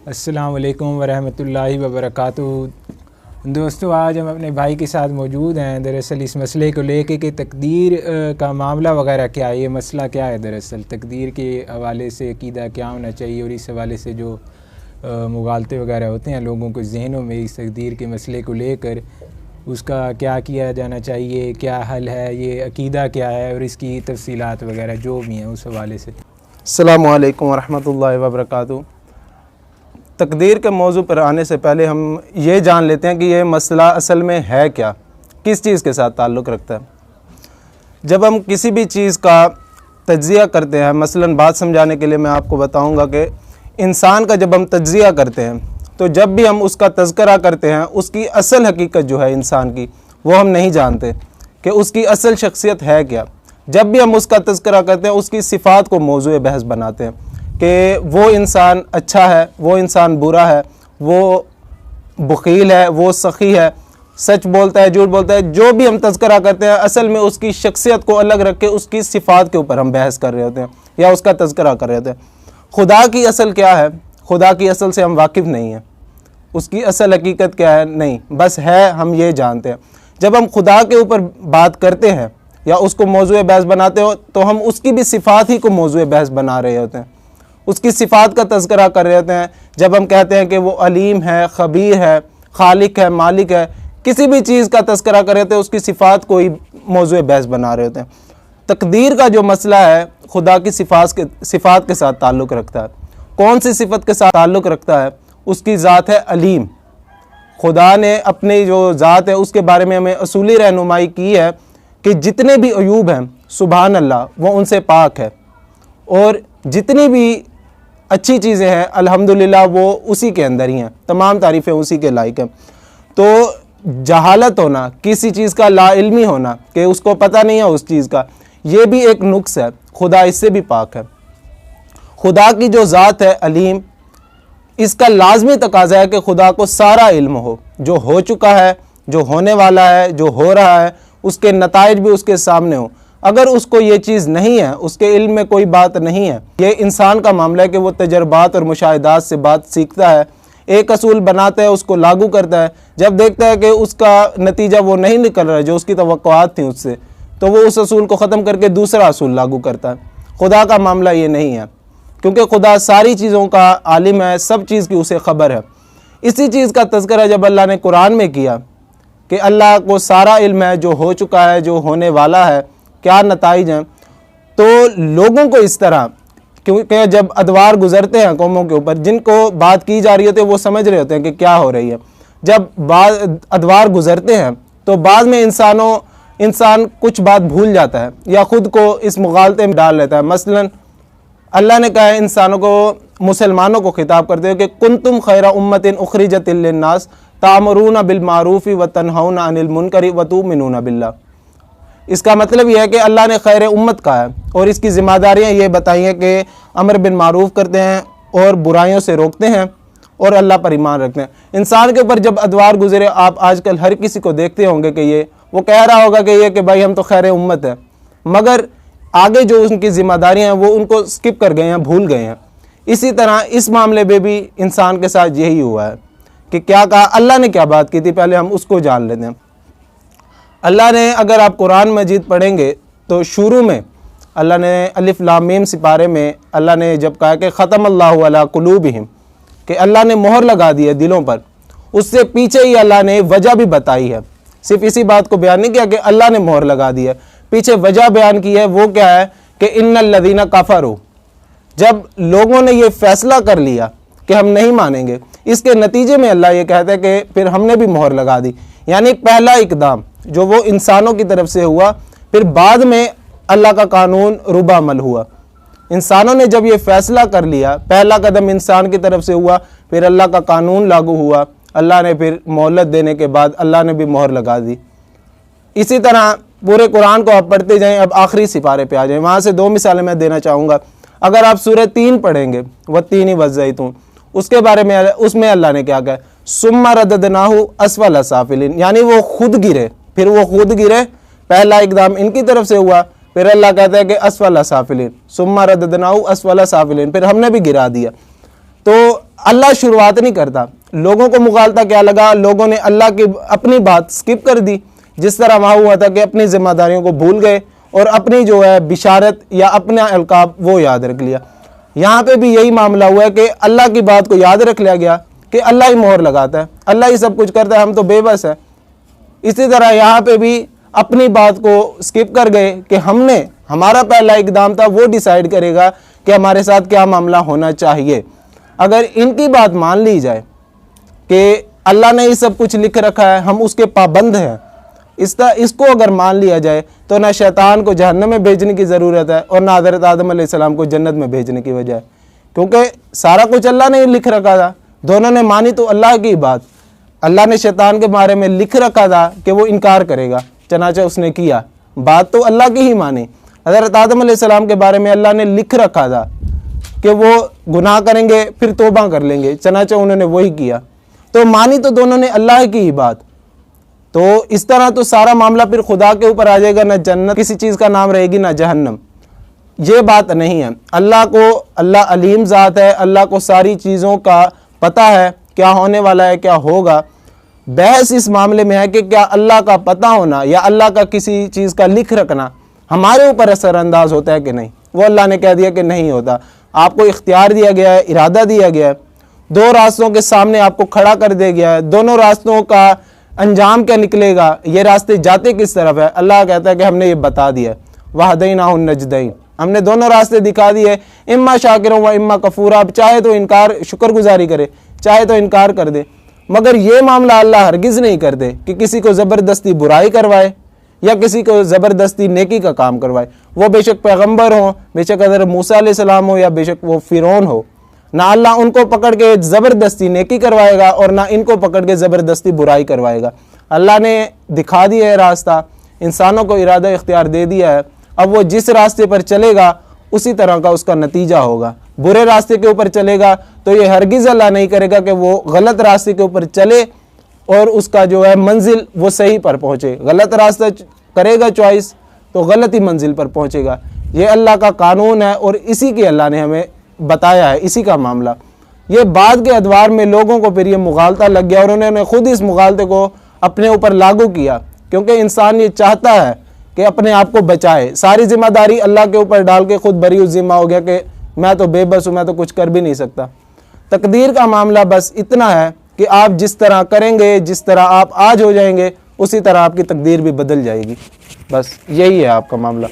अस्सलाम वालेकुम वरहमतुल्लाहि वबरकातुहू। दोस्तों, आज हम अपने भाई के साथ मौजूद हैं। दरअसल इस मसले को लेके कि तकदीर का मामला वगैरह क्या है, ये मसला क्या है। दरअसल तकदीर के हवाले से अक़ीदा क्या होना चाहिए और इस हवाले से जो मुगालते वगैरह होते हैं लोगों के जहनों में इस तकदीर के मसले को लेकर, उसका क्या किया जाना चाहिए, क्या हल है, ये अक़ीदा क्या है और इसकी तफसीलात वगैरह जो भी हैं उस हवाले से। अस्सलामु अलैकुम वरहमतुल्लाहि वबरकातुहू। तकदीर के मौजू पर आने से पहले हम ये जान लेते हैं कि ये मसला असल में है क्या, किस चीज़ के साथ ताल्लुक़ रखता है। जब हम किसी भी चीज़ का तज्ज़िया करते हैं, मसलन बात समझाने के लिए मैं आपको बताऊंगा कि इंसान का जब हम तज्ज़िया करते हैं तो जब भी हम उसका तज़किरा करते हैं, उसकी असल हकीकत जो है इंसान की, वो हम नहीं जानते कि उसकी असल शख्सियत है क्या। जब भी हम उसका तज़किरा करते हैं, उसकी सिफ़ात को मौज़ूए बहस बनाते हैं कि वो इंसान अच्छा है, वो इंसान बुरा है, वो बख़ील है, वो सखी है, सच बोलता है, झूठ बोलता है। जो भी हम तज़किरा करते हैं, असल में उसकी शख्सियत को अलग रख के उसकी सिफ़ात के ऊपर हम बहस कर रहे होते हैं या उसका तज़किरा कर रहे होते हैं। खुदा की असल क्या है, खुदा की असल से हम वाकिफ़ नहीं हैं। उसकी असल हकीकत क्या है, नहीं, बस है, हम ये जानते हैं। जब हम खुदा के ऊपर बात करते हैं या उसको मौज़ूए बहस बनाते हो तो हम उसकी भी सिफ़ात ही को मौज़ूए बहस बना रहे होते हैं, उसकी सिफ़ात का तज़किरा कर रहे होते हैं। जब हम कहते हैं कि वो अलीम है, ख़बीर है, खालिक है, मालिक है, किसी भी चीज़ का तज़किरा कर रहे होते हैं, उसकी सिफ़ात को ही मौज़ूए बहस बना रहे होते हैं। तकदीर का जो मसला है खुदा की सिफ़ात के साथ ताल्लुक़ रखता है। कौन सी सिफ़त के साथ ताल्लुक़ रखता है? उसकी ज़ात है अलीम। खुदा ने अपनी जो ज़ात है उसके बारे में हमें असूली रहनुमाई की है कि जितने भी अयूब हैं, सुभान अल्लाह, वो उनसे पाक है, और जितनी भी अच्छी चीज़ें हैं अल्हम्दुलिल्लाह वो उसी के अंदर ही हैं, तमाम तारीफ़ें उसी के लायक हैं। तो जहालत होना, किसी चीज़ का लाइल्मी होना कि उसको पता नहीं है उस चीज़ का, ये भी एक नुक्स है। खुदा इससे भी पाक है। खुदा की जो ज़ात है अलीम, इसका लाजमी तकाज़ा है कि खुदा को सारा इल्म हो, जो हो चुका है, जो होने वाला है, जो हो रहा है, उसके नताइज भी उसके सामने हो। अगर उसको ये चीज़ नहीं है, उसके इल्म में कोई बात नहीं है, ये इंसान का मामला है कि वो तजर्बात और मुशाहिदात से बात सीखता है, एक असूल बनाता है, उसको लागू करता है। जब देखता है कि उसका नतीजा वो नहीं निकल रहा है जो उसकी तवक्कुआत थी उससे, तो वो उस असूल को ख़त्म करके दूसरा असूल लागू करता है। खुदा का मामला ये नहीं है, क्योंकि खुदा सारी चीज़ों का आलिम है, सब चीज़ की उसे ख़बर है। इसी चीज़ का तज़किरा जब अल्लाह ने कुरान में किया कि अल्लाह को सारा इल्म है, जो हो चुका है, जो होने वाला है, क्या नताइज हैं, तो लोगों को इस तरह, क्योंकि जब अदवार गुजरते हैं कौमों के ऊपर, जिनको बात की जा रही होती है वो समझ रहे होते हैं कि क्या हो रही है। जब अदवार गुजरते हैं तो बाद में इंसान कुछ बात भूल जाता है या ख़ुद को इस मुगालते में डाल लेता है। मसलन अल्लाह ने कहा है इंसानों को, मुसलमानों को खिताब करते हुए कि कुंतुम खैरा उम्मतिन उखरिजत लिन्नास तामुरूना बिल मारूफ़ी व तन्हौना अनिल मुनकरी व तुमिनूना बिल्लाह। इसका मतलब यह है कि अल्लाह ने खैर उम्मत कहा है और इसकी ज़िम्मेदारियाँ ये बताई हैं कि अमर बिन मारूफ़ करते हैं और बुराइयों से रोकते हैं और अल्लाह पर ईमान रखते हैं। इंसान के ऊपर जब अदवार गुजरे, आप आजकल हर किसी को देखते होंगे कि वो कह रहा होगा कि भाई हम तो खैर उम्मत है, मगर आगे जो उनकी ज़िम्मेदारियाँ हैं वो उनको स्किप कर गए हैं, भूल गए हैं। इसी तरह इस मामले में भी इंसान के साथ यही हुआ है कि क्या कहा अल्लाह ने, क्या बात की थी, पहले हम उसको जान लेते हैं। अल्लाह ने, अगर आप कुरान मजीद पढ़ेंगे तो शुरू में अल्लाह ने अलिफ लाम मीम सिपारे में अल्लाह ने जब कहा कि ख़तम अल्लाहु अला कुलूबिहिम, कि अल्लाह ने मोहर लगा दी है दिलों पर, उससे पीछे ही अल्लाह ने वजह भी बताई है। सिर्फ इसी बात को बयान नहीं किया कि अल्लाह ने मोहर लगा दी है, पीछे वजह बयान की है। वो क्या है कि इन्नल लज़ीना कफ़रू, जब लोगों ने ये फ़ैसला कर लिया कि हम नहीं मानेंगे, इसके नतीजे में अल्लाह ये कहता है कि फिर हमने भी मोहर लगा दी। यानी पहला इक़दाम जो वो इंसानों की तरफ से हुआ, फिर बाद में अल्लाह का कानून रुबा अमल हुआ। इंसानों ने जब ये फ़ैसला कर लिया, पहला कदम इंसान की तरफ से हुआ, फिर अल्लाह का कानून लागू हुआ, अल्लाह ने फिर मोहलत देने के बाद अल्लाह ने भी मोहर लगा दी। इसी तरह पूरे कुरान को आप पढ़ते जाएं, अब आखिरी सिपारे पे आ जाएं, वहाँ से दो मिसालें मैं देना चाहूँगा। अगर आप सूरह 3 पढ़ेंगे, वह तीन ही वज़्ज़ैतून, उसके बारे में उसमें अल्लाह ने क्या कहा, सुम्मा रददनाहु अस्फल साफिलिन, यानी वो खुद गिरे, फिर वो खुद गिरे। पहला इक़दाम इनकी तरफ से हुआ, फिर अल्लाह कहता है कि अस्फल साफिलिन, सुम्मा रददनाहु अस्फल साफिलिन, फिर हमने भी गिरा दिया। तो अल्लाह शुरुआत नहीं करता। लोगों को मुगालता क्या लगा, लोगों ने अल्लाह की अपनी बात स्किप कर दी। जिस तरह वहाँ हुआ था कि अपनी जिम्मेदारियों को भूल गए और अपनी जो है बिशारत या अपना अलकाब वो याद रख लिया। यहाँ पे भी यही मामला हुआ है कि अल्लाह की बात को याद रख लिया गया कि अल्लाह ही मोहर लगाता है, अल्लाह ही सब कुछ करता है, हम तो बेबस है। इसी तरह यहाँ पे भी अपनी बात को स्किप कर गए कि हमारा पहला इकदाम था वो डिसाइड करेगा कि हमारे साथ क्या मामला होना चाहिए। अगर इनकी बात मान ली जाए कि अल्लाह ने ये सब कुछ लिख रखा है, हम उसके पाबंद हैं, इसको अगर मान लिया जाए तो ना शैतान को जहन्नम में भेजने की ज़रूरत है और ना हज़रत आदम अलैहिस्सलाम को जन्नत में भेजने की वजह है, क्योंकि सारा कुछ अल्लाह ने लिख रखा था। दोनों ने मानी तो अल्लाह की बात, अल्लाह ने शैतान के बारे में लिख रखा था कि वो इनकार करेगा, चनाचा उसने किया, बात तो अल्लाह की ही मानी। हज़रत आदम अलैहिस्सलाम के बारे में अल्लाह ने लिख रखा था कि वो गुनाह करेंगे फिर तौबा कर लेंगे, चनाचा उन्होंने वही किया, तो मानी तो दोनों ने अल्लाह की ही बात। तो इस तरह तो सारा मामला फिर खुदा के ऊपर आ जाएगा, ना जन्नत किसी चीज़ का नाम रहेगी ना जहन्नम। ये बात नहीं है। अल्लाह अलीम ज़ात है, अल्लाह को सारी चीज़ों का पता है, क्या होने वाला है क्या होगा। बहस इस मामले में है कि क्या अल्लाह का पता होना या अल्लाह का किसी चीज़ का लिख रखना हमारे ऊपर असरअंदाज होता है कि नहीं। वो अल्लाह ने कह दिया कि नहीं होता। आपको इख्तियार दिया गया है, इरादा दिया गया है, दो रास्तों के सामने आपको खड़ा कर दिया गया है, दोनों रास्तों का अंजाम क्या निकलेगा, ये रास्ते जाते किस तरफ है, अल्लाह कहता है कि हमने ये बता दिया। वहदैनाहुन नजदैन, हमने दोनों रास्ते दिखा दिए, इम्मा शाकिरों व इम्मा कफूरा। अब चाहे तो इनकार शुक्रगुजारी करे, चाहे तो इनकार कर दे, मगर ये मामला अल्लाह हरगिज़ नहीं करते कि किसी को ज़बरदस्ती बुराई करवाए या किसी को ज़बरदस्ती नेकी का काम करवाए। वो बेशक पैगम्बर हो, बेशक हज़रत मूसा अलैहिस्सलाम हो या बेशक वो फ़िरौन हो, ना अल्लाह उनको पकड़ के ज़बरदस्ती नेकी करवाएगा और ना इनको पकड़ के ज़बरदस्ती बुराई करवाएगा। अल्लाह ने दिखा दिया है रास्ता, इंसानों को इरादा इख्तियार दे दिया है। अब वो जिस रास्ते पर चलेगा उसी तरह का उसका नतीजा होगा। बुरे रास्ते के ऊपर चलेगा तो ये हरगिज़ अल्लाह नहीं करेगा कि वो गलत रास्ते के ऊपर चले और उसका जो है मंजिल वो सही पर पहुँचे। गलत रास्ता करेगा चॉइस तो गलत ही मंजिल पर पहुँचेगा। ये अल्लाह का कानून है और इसी की अल्लाह ने हमें बताया है, इसी का मामला। ये बाद के अदवार में लोगों को फिर ये मुगालता लग गया और उन्होंने खुद इस मुगालते को अपने ऊपर लागू किया, क्योंकि इंसान ये चाहता है कि अपने आप को बचाए। सारी जिम्मेदारी अल्लाह के ऊपर डाल के खुद बरी जिम्मा हो गया कि मैं तो बेबस हूँ, मैं तो कुछ कर भी नहीं सकता। तकदीर का मामला बस इतना है कि आप जिस तरह करेंगे, जिस तरह आप आज हो जाएंगे, उसी तरह आपकी तकदीर भी बदल जाएगी। बस यही है आपका मामला।